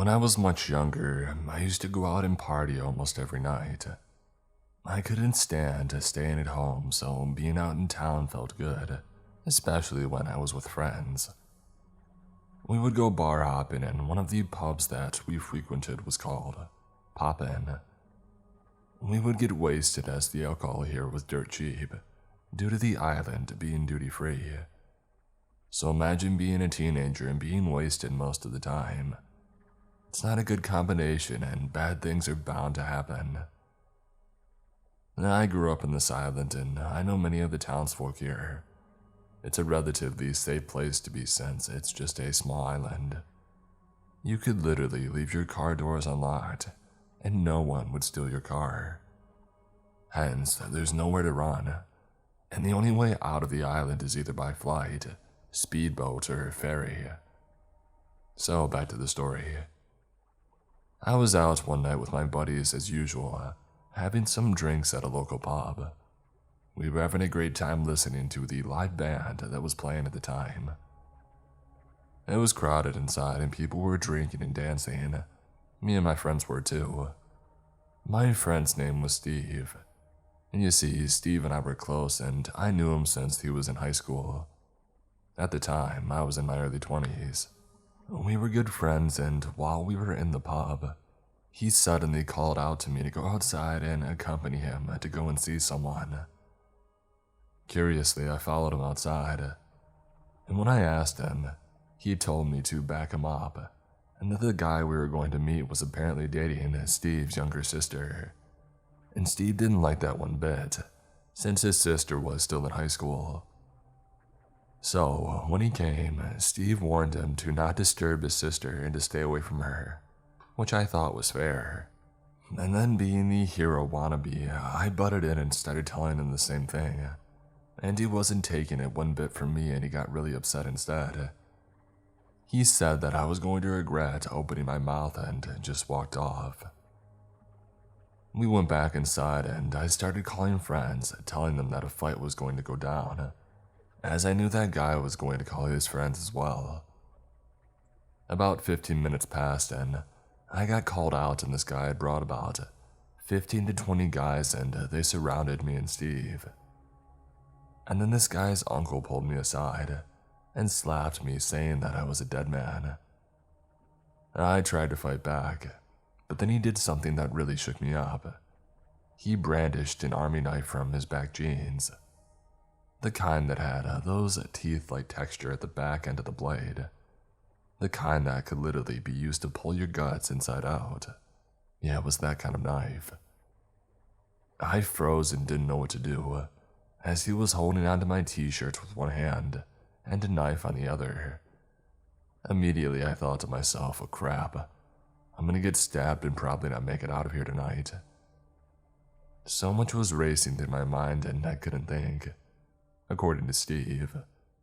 When I was much younger, I used to go out and party almost every night. I couldn't stand staying at home, so being out in town felt good, especially when I was with friends. We would go bar hopping, and one of the pubs that we frequented was called Poppin'. We would get wasted as the alcohol here was dirt cheap, due to the island being duty-free. So imagine being a teenager and being wasted most of the time. It's not a good combination, and bad things are bound to happen. I grew up in this island, and I know many of the townsfolk here. It's a relatively safe place to be since it's just a small island. You could literally leave your car doors unlocked, and no one would steal your car. Hence, there's nowhere to run, and the only way out of the island is either by flight, speedboat, or ferry. So back to the story. I was out one night with my buddies as usual, having some drinks at a local pub. We were having a great time listening to the live band that was playing at the time. It was crowded inside and people were drinking and dancing. Me and my friends were too. My friend's name was Steve. And you see, Steve and I were close and I knew him since he was in high school. At the time, I was in my early 20s. We were good friends, and while we were in the pub, he suddenly called out to me to go outside and accompany him to go and see someone. Curiously, I followed him outside, and when I asked him, he told me to back him up, and that the guy we were going to meet was apparently dating Steve's younger sister. And Steve didn't like that one bit, since his sister was still in high school. So, when he came, Steve warned him to not disturb his sister and to stay away from her, which I thought was fair. And then being the hero wannabe, I butted in and started telling him the same thing. And he wasn't taking it one bit from me and he got really upset instead. He said that I was going to regret opening my mouth and just walked off. We went back inside and I started calling friends, telling them that a fight was going to go down, as I knew that guy was going to call his friends as well. About 15 minutes passed and I got called out, and this guy had brought about 15 to 20 guys and they surrounded me and Steve. And then this guy's uncle pulled me aside and slapped me, saying that I was a dead man. I tried to fight back, but then he did something that really shook me up. He brandished an army knife from his back jeans. The kind that had those teeth-like texture at the back end of the blade. The kind that could literally be used to pull your guts inside out. Yeah, it was that kind of knife. I froze and didn't know what to do, as he was holding onto my t-shirt with one hand and a knife on the other. Immediately I thought to myself, oh crap, I'm gonna get stabbed and probably not make it out of here tonight. So much was racing through my mind and I couldn't think. According to Steve,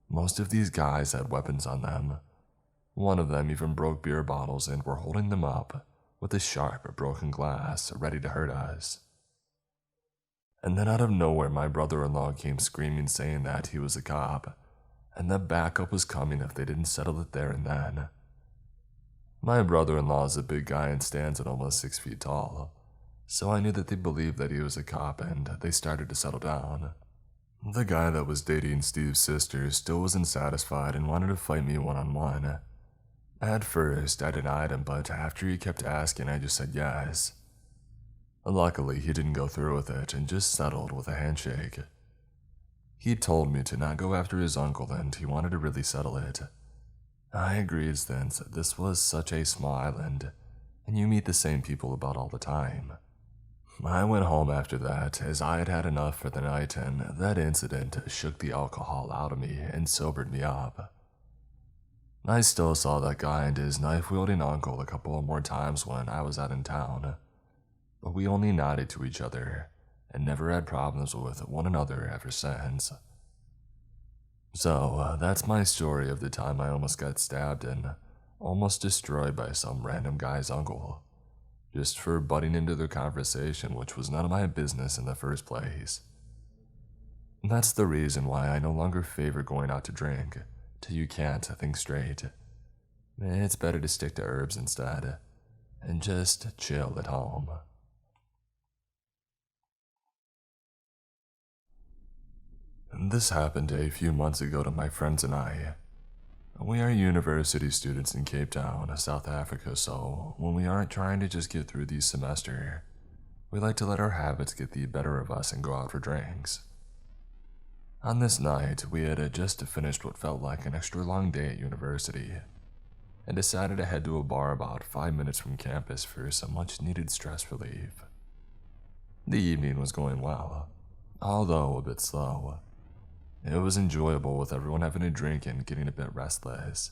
most of these guys had weapons on them. One of them even broke beer bottles and were holding them up with a sharp, broken glass, ready to hurt us. And then out of nowhere, my brother-in-law came screaming, saying that he was a cop, and that backup was coming if they didn't settle it there and then. My brother-in-law is a big guy and stands at almost 6 feet tall, so I knew that they believed that he was a cop and they started to settle down. The guy that was dating Steve's sister still wasn't satisfied and wanted to fight me one-on-one. At first, I denied him, but after he kept asking, I just said yes. Luckily, he didn't go through with it and just settled with a handshake. He told me to not go after his uncle and he wanted to really settle it. I agreed since this was such a small island, and you meet the same people about all the time. I went home after that, as I had had enough for the night, and that incident shook the alcohol out of me and sobered me up. I still saw that guy and his knife-wielding uncle a couple more times when I was out in town, but we only nodded to each other and never had problems with one another ever since. So, that's my story of the time I almost got stabbed and almost destroyed by some random guy's uncle, just for butting into their conversation, which was none of my business in the first place. That's the reason why I no longer favor going out to drink till you can't think straight. It's better to stick to herbs instead, and just chill at home. This happened a few months ago to my friends and I. We are university students in Cape Town, South Africa, so when we aren't trying to just get through the semester, we like to let our habits get the better of us and go out for drinks. On this night, we had just finished what felt like an extra long day at university, and decided to head to a bar about 5 minutes from campus for some much needed stress relief. The evening was going well, although a bit slow. It was enjoyable with everyone having a drink and getting a bit restless.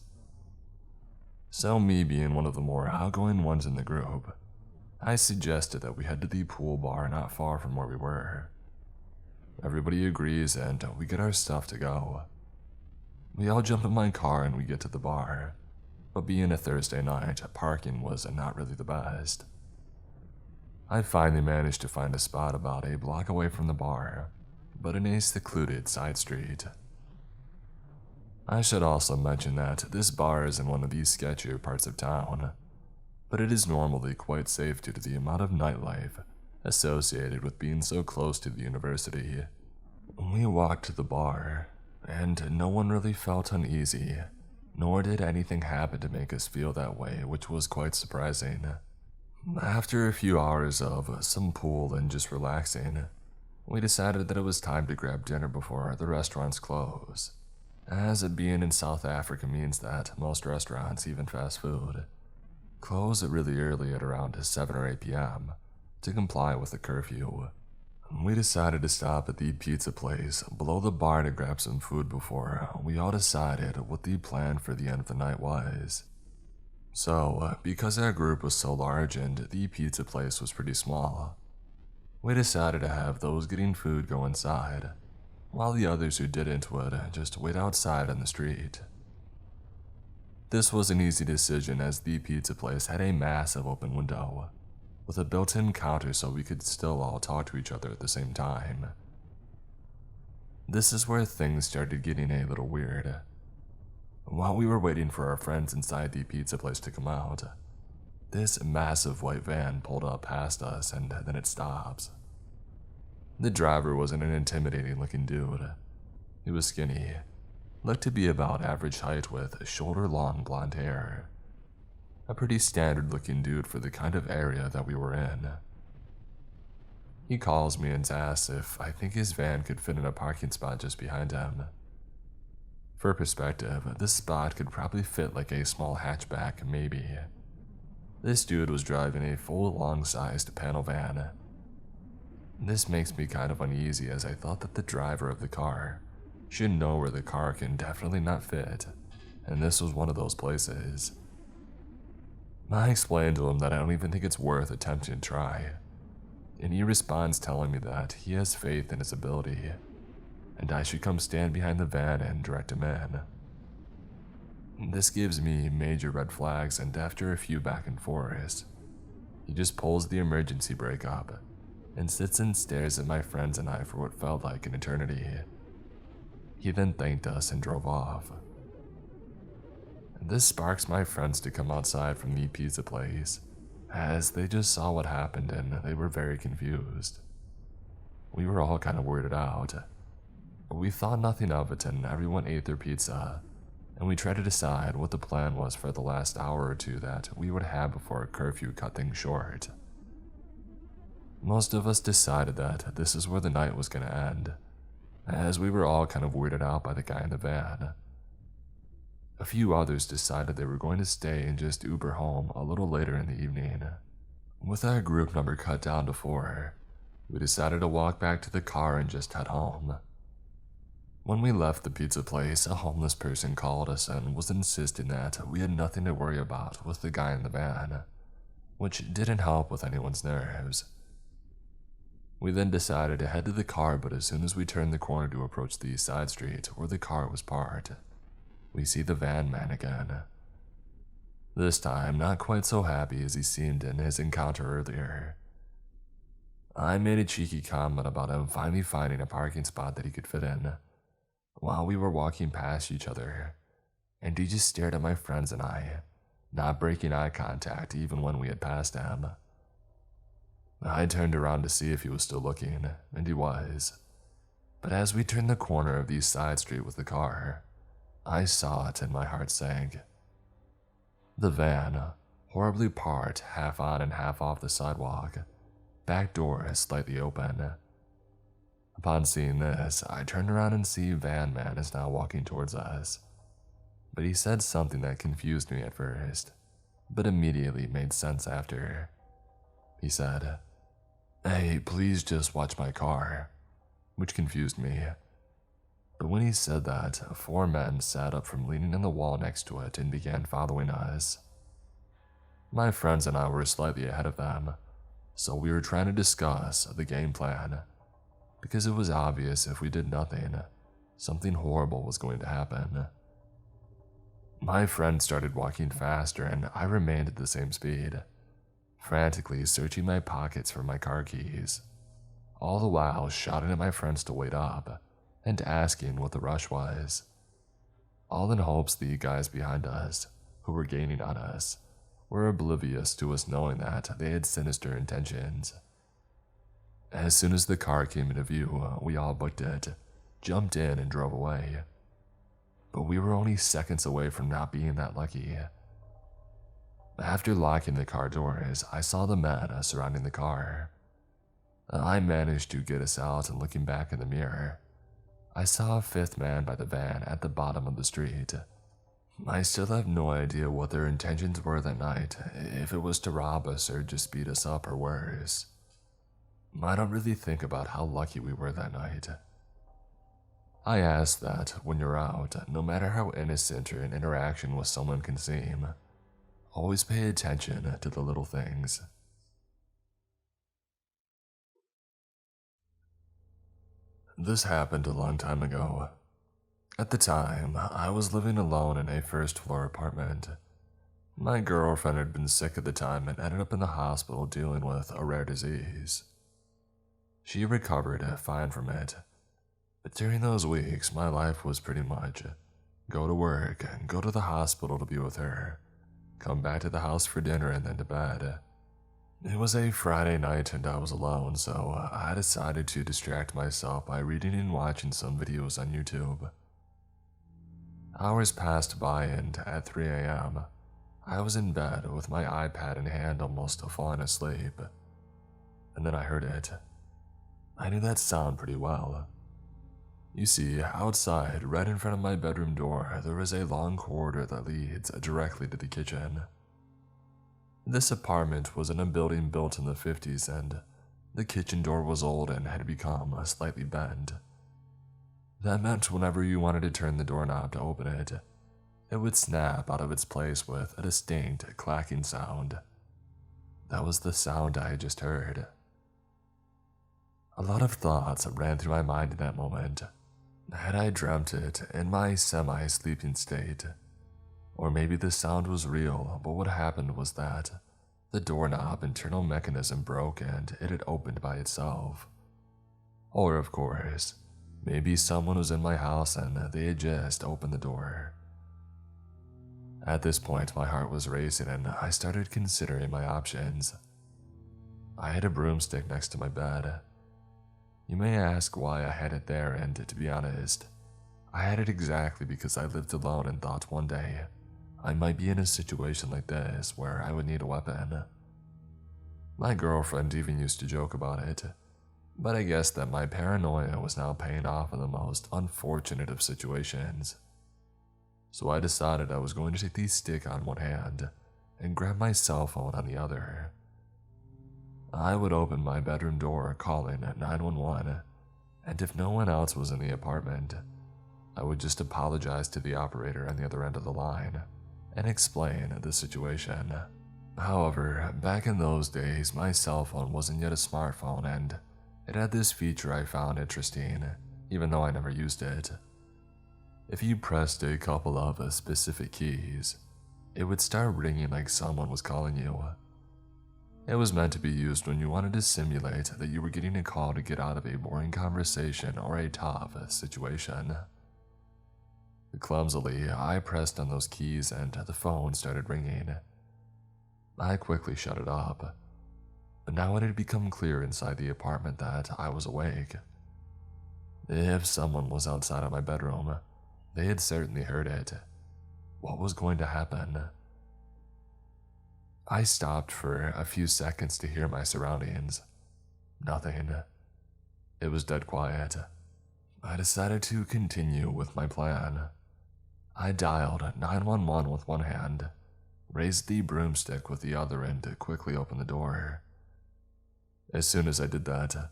So me being one of the more outgoing ones in the group, I suggested that we head to the pool bar not far from where we were. Everybody agrees and we get our stuff to go. We all jump in my car and we get to the bar, but being a Thursday night, parking was not really the best. I finally managed to find a spot about a block away from the bar, but in a secluded side street. I should also mention that this bar is in one of these sketchier parts of town, but it is normally quite safe due to the amount of nightlife associated with being so close to the university. We walked to the bar, and no one really felt uneasy, nor did anything happen to make us feel that way, which was quite surprising. After a few hours of some pool and just relaxing, we decided that it was time to grab dinner before the restaurants close, as it being in South Africa means that most restaurants, even fast food, close really early at around 7 or 8 p.m. to comply with the curfew. We decided to stop at the pizza place below the bar to grab some food before we all decided what the plan for the end of the night was. So, because our group was so large and the pizza place was pretty small, we decided to have those getting food go inside, while the others who didn't would just wait outside on the street. This was an easy decision as the pizza place had a massive open window, with a built-in counter so we could still all talk to each other at the same time. This is where things started getting a little weird. While we were waiting for our friends inside the pizza place to come out, this massive white van pulled up past us and then it stops. The driver wasn't an intimidating looking dude. He was skinny, looked to be about average height with shoulder-long blonde hair. A pretty standard looking dude for the kind of area that we were in. He calls me and asks if I think his van could fit in a parking spot just behind him. For perspective, this spot could probably fit like a small hatchback, maybe. This dude was driving a full long-sized panel van. This makes me kind of uneasy as I thought that the driver of the car should know where the car can definitely not fit, and this was one of those places. I explained to him that I don't even think it's worth attempting to try, and he responds telling me that he has faith in his ability, and I should come stand behind the van and direct him in. This gives me major red flags, and after a few back and forths, he just pulls the emergency brake up and sits and stares at my friends and I for what felt like an eternity. He then thanked us and drove off. This sparks my friends to come outside from the pizza place, as they just saw what happened and they were very confused. We were all kind of weirded out. We thought nothing of it and everyone ate their pizza, and we tried to decide what the plan was for the last hour or two that we would have before curfew cut things short. Most of us decided that this is where the night was going to end, as we were all kind of weirded out by the guy in the van. A few others decided they were going to stay and just Uber home a little later in the evening. With our group number cut down to 4, we decided to walk back to the car and just head home. When we left the pizza place, a homeless person called us and was insisting that we had nothing to worry about with the guy in the van, which didn't help with anyone's nerves. We then decided to head to the car, but as soon as we turned the corner to approach the side street where the car was parked, we see the van man again. This time, not quite so happy as he seemed in his encounter earlier. I made a cheeky comment about him finally finding a parking spot that he could fit in, while we were walking past each other, and he just stared at my friends and I, not breaking eye contact even when we had passed him. I turned around to see if he was still looking, and he was. But as we turned the corner of the east side street with the car, I saw it and my heart sank. The van, horribly parked half on and half off the sidewalk, back door slightly open. Upon seeing this, I turned around and see Van Man is now walking towards us. But he said something that confused me at first, but immediately made sense after. He said, "Hey, please just watch my car," which confused me. But when he said that, 4 men sat up from leaning on the wall next to it and began following us. My friends and I were slightly ahead of them, so we were trying to discuss the game plan, because it was obvious if we did nothing, something horrible was going to happen. My friend started walking faster and I remained at the same speed, frantically searching my pockets for my car keys, all the while shouting at my friends to wait up and asking what the rush was, all in hopes the guys behind us, who were gaining on us, were oblivious to us knowing that they had sinister intentions. As soon as the car came into view, we all booked it, jumped in and drove away. But we were only seconds away from not being that lucky. After locking the car doors, I saw the men surrounding the car. I managed to get us out, and looking back in the mirror, I saw a 5th man by the van at the bottom of the street. I still have no idea what their intentions were that night, if it was to rob us or just beat us up or worse. I don't really think about how lucky we were that night. I ask that when you're out, no matter how innocent an interaction with someone can seem, always pay attention to the little things. This happened a long time ago. At the time, I was living alone in a 1st-floor apartment. My girlfriend had been sick at the time and ended up in the hospital dealing with a rare disease. She recovered fine from it, but during those weeks, my life was pretty much go to work, go to the hospital to be with her, come back to the house for dinner, and then to bed. It was a Friday night and I was alone, so I decided to distract myself by reading and watching some videos on YouTube. Hours passed by and at 3 a.m., I was in bed with my iPad in hand, almost falling asleep. And then I heard it. I knew that sound pretty well. You see, outside, right in front of my bedroom door, there is a long corridor that leads directly to the kitchen. This apartment was in a building built in the 50s, and the kitchen door was old and had become slightly bent. That meant whenever you wanted to turn the doorknob to open it, it would snap out of its place with a distinct clacking sound. That was the sound I had just heard. A lot of thoughts ran through my mind in that moment. Had I dreamt it in my semi-sleeping state? Or maybe the sound was real, but what happened was that the doorknob internal mechanism broke and it had opened by itself. Or, of course, maybe someone was in my house and they had just opened the door. At this point, my heart was racing and I started considering my options. I had a broomstick next to my bed. You may ask why I had it there, and to be honest, I had it exactly because I lived alone and thought one day I might be in a situation like this where I would need a weapon. My girlfriend even used to joke about it, but I guess that my paranoia was now paying off in the most unfortunate of situations. So I decided I was going to take the stick on one hand and grab my cell phone on the other. I would open my bedroom door calling 911, and if no one else was in the apartment, I would just apologize to the operator on the other end of the line and explain the situation. However, back in those days, my cell phone wasn't yet a smartphone, and it had this feature I found interesting, even though I never used it. If you pressed a couple of specific keys, it would start ringing like someone was calling you. It was meant to be used when you wanted to simulate that you were getting a call to get out of a boring conversation or a tough situation. Clumsily, I pressed on those keys and the phone started ringing. I quickly shut it up. But now it had become clear inside the apartment that I was awake. If someone was outside of my bedroom, they had certainly heard it. What was going to happen? I stopped for a few seconds to hear my surroundings. Nothing. It was dead quiet. I decided to continue with my plan. I dialed 911 with one hand, raised the broomstick with the other, and quickly opened the door. As soon as I did that,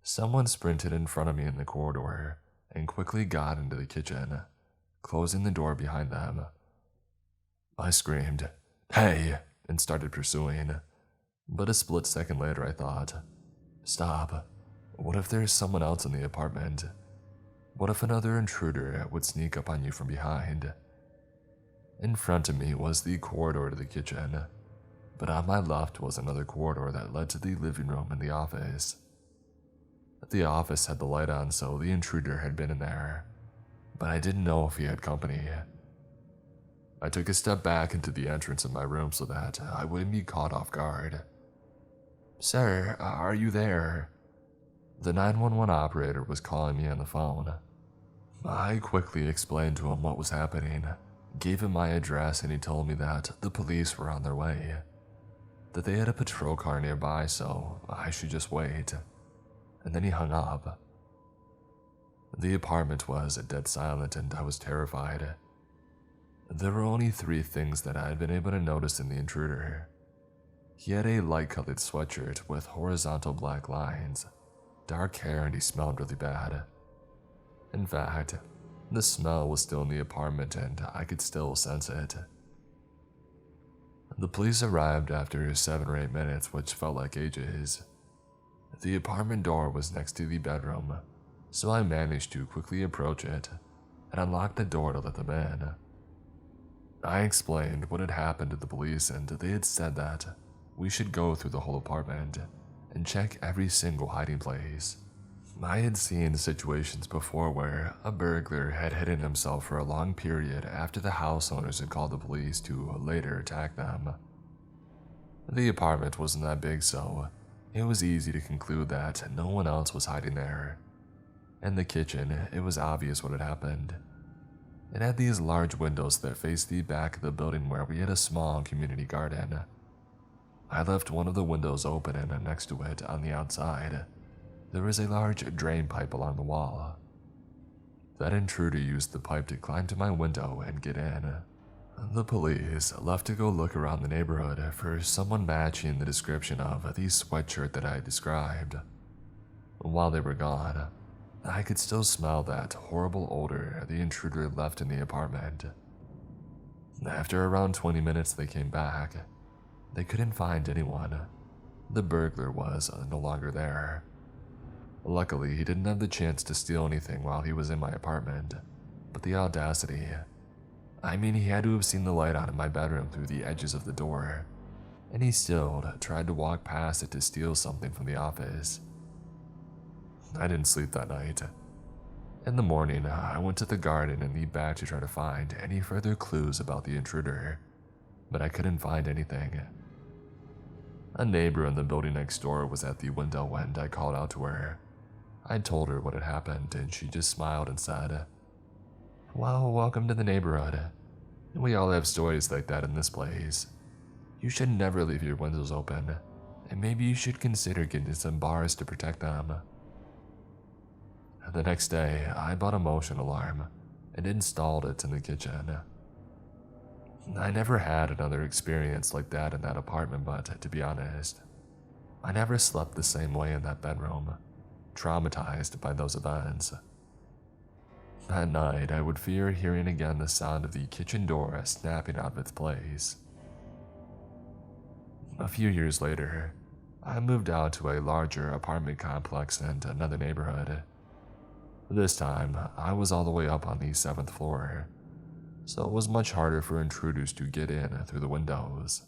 someone sprinted in front of me in the corridor and quickly got into the kitchen, closing the door behind them. I screamed, "Hey!" and started pursuing, but a split second later I thought, stop. What if there's someone else in the apartment? What if another intruder would sneak up on you from behind? In front of me was the corridor to the kitchen, but on my left was another corridor that led to the living room and the office. The office had the light on, so the intruder had been in there, but I didn't know if he had company. I took a step back into the entrance of my room so that I wouldn't be caught off guard. "Sir, are you there?" The 911 operator was calling me on the phone. I quickly explained to him what was happening, gave him my address, and he told me that the police were on their way, that they had a patrol car nearby, so I should just wait. And then he hung up. The apartment was dead silent and I was terrified. There were only 3 things that I had been able to notice in the intruder. He had a light-colored sweatshirt with horizontal black lines, dark hair, and he smelled really bad. In fact, the smell was still in the apartment and I could still sense it. The police arrived after 7 or 8 minutes, which felt like ages. The apartment door was next to the bedroom, so I managed to quickly approach it and unlock the door to let them in. I explained what had happened to the police, and they had said that we should go through the whole apartment and check every single hiding place. I had seen situations before where a burglar had hidden himself for a long period after the house owners had called the police to later attack them. The apartment wasn't that big, so it was easy to conclude that no one else was hiding there. In the kitchen, it was obvious what had happened. It had these large windows that faced the back of the building where we had a small community garden. I left one of the windows open, and next to it, on the outside, there was a large drain pipe along the wall. That intruder used the pipe to climb to my window and get in. The police left to go look around the neighborhood for someone matching the description of the sweatshirt that I had described. While they were gone, I could still smell that horrible odor the intruder left in the apartment. After around 20 minutes, they came back. They couldn't find anyone. The burglar was no longer there. Luckily, he didn't have the chance to steal anything while he was in my apartment, but the audacity. I mean, he had to have seen the light on in my bedroom through the edges of the door, and he still tried to walk past it to steal something from the office. I didn't sleep that night. In the morning, I went to the garden and the back to try to find any further clues about the intruder, but I couldn't find anything. A neighbor in the building next door was at the window and I called out to her. I told her what had happened and she just smiled and said, "Well, welcome to the neighborhood. We all have stories like that in this place. You should never leave your windows open, and maybe you should consider getting some bars to protect them." The next day, I bought a motion alarm and installed it in the kitchen. I never had another experience like that in that apartment, but to be honest, I never slept the same way in that bedroom, traumatized by those events. At night, I would fear hearing again the sound of the kitchen door snapping out of its place. A few years later, I moved out to a larger apartment complex in another neighborhood. This time, I was all the way up on the 7th floor, so it was much harder for intruders to get in through the windows.